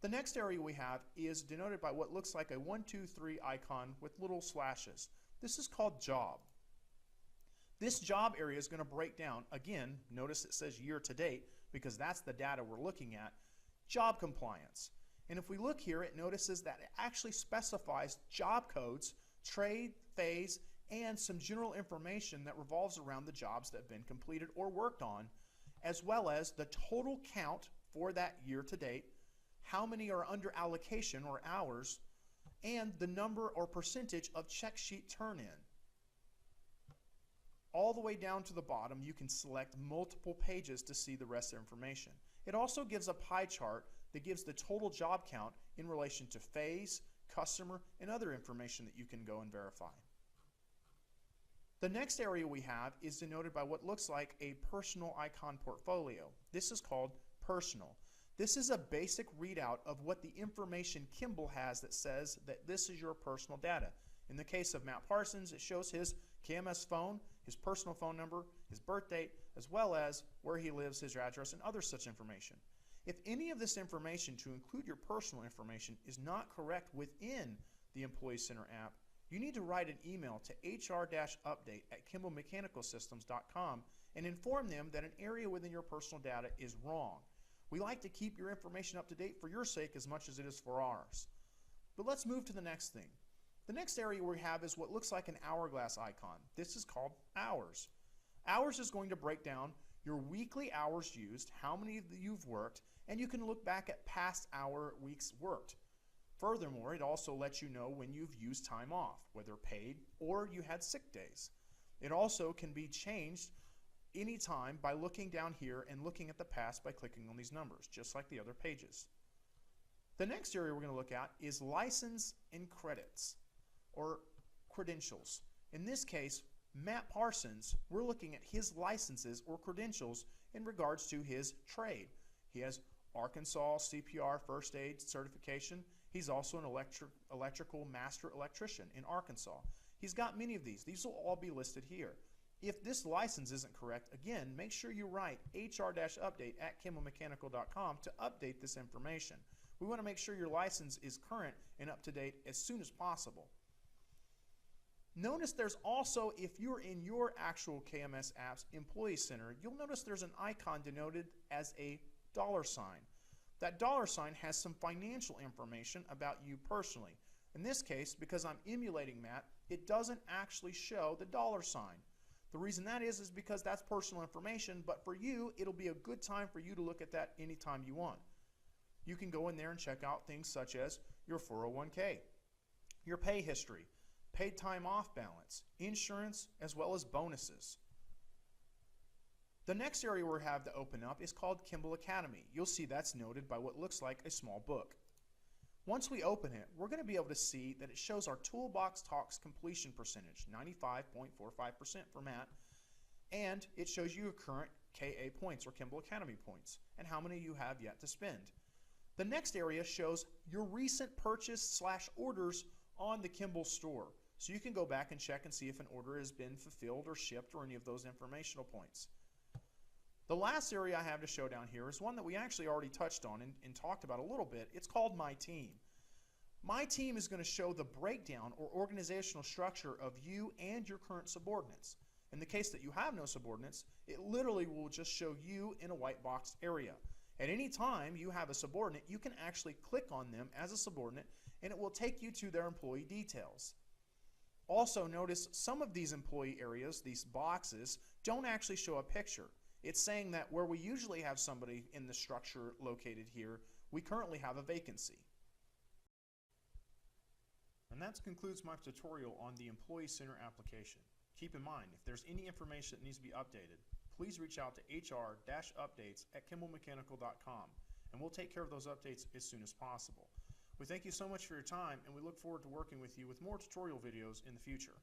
The next area we have is denoted by what looks like a 1, 2, 3 icon with little slashes. This is called job. This job area is going to break down, again, notice it says year to date because that's the data we're looking at, job compliance. And if we look here, it notices that it actually specifies job codes, trade, phase, and some general information that revolves around the jobs that have been completed or worked on, as well as the total count for that year to date, how many are under allocation or hours, and the number or percentage of check sheet turn-in. All the way down to the bottom, you can select multiple pages to see the rest of the information. It also gives a pie chart that gives the total job count in relation to phase, customer, and other information that you can go and verify. The next area we have is denoted by what looks like a personal icon portfolio. This is called personal. This is a basic readout of what the information Kimbel has that says that this is your personal data. In the case of Matt Parsons, it shows his KMS phone, his personal phone number, his birth date, as well as where he lives, his address, and other such information. If any of this information, to include your personal information, is not correct within the Employee Center app, you need to write an email to hr-update@kimbelmechanicalsystems.com and inform them that an area within your personal data is wrong. We like to keep your information up to date for your sake as much as it is for ours. But let's move to the next thing. The next area we have is what looks like an hourglass icon. This is called hours. Hours is going to break down your weekly hours used, how many you've worked, and you can look back at past weeks worked. Furthermore, it also lets you know when you've used time off, whether paid or you had sick days. It also can be changed anytime by looking down here and looking at the past by clicking on these numbers, just like the other pages. The next area we're going to look at is license and credits, or credentials. In this case, Matt Parsons, we're looking at his licenses or credentials in regards to his trade. He has Arkansas CPR First Aid certification. He's also an electrical master electrician in Arkansas. He's got many of these. These will all be listed here. If this license isn't correct, again, make sure you write hr-update@kimbelmechanical.com to update this information. We want to make sure your license is current and up to date as soon as possible. Notice there's also, if you're in your actual KMS app's Employee Center, you'll notice there's an icon denoted as a $sign. That $sign has some financial information about you personally. In this case, because I'm emulating Matt, it doesn't actually show the $sign. The reason that is because that's personal information, but for you, it'll be a good time for you to look at that anytime you want. You can go in there and check out things such as your 401k, your pay history, paid time off balance, insurance, as well as bonuses. The next area we have to open up is called Kimbel Academy. You'll see that's noted by what looks like a small book. Once we open it, we're going to be able to see that it shows our Toolbox Talks completion percentage, 95.45% for Matt, and it shows you your current KA points or Kimbel Academy points and how many you have yet to spend. The next area shows your recent purchase/orders on the Kimbel store. So you can go back and check and see if an order has been fulfilled or shipped or any of those informational points. The last area I have to show down here is one that we actually already touched on and talked about a little bit. It's called My Team. My Team is going to show the breakdown or organizational structure of you and your current subordinates. In the case that you have no subordinates, it literally will just show you in a white box area. At any time you have a subordinate, you can actually click on them as a subordinate and it will take you to their employee details. Also notice some of these employee areas, these boxes, don't actually show a picture. It's saying that where we usually have somebody in the structure located here, we currently have a vacancy. And that concludes my tutorial on the Employee Center application. Keep in mind, if there's any information that needs to be updated, please reach out to hr-updates@kimbelmechanical.com and we'll take care of those updates as soon as possible. We thank you so much for your time and we look forward to working with you with more tutorial videos in the future.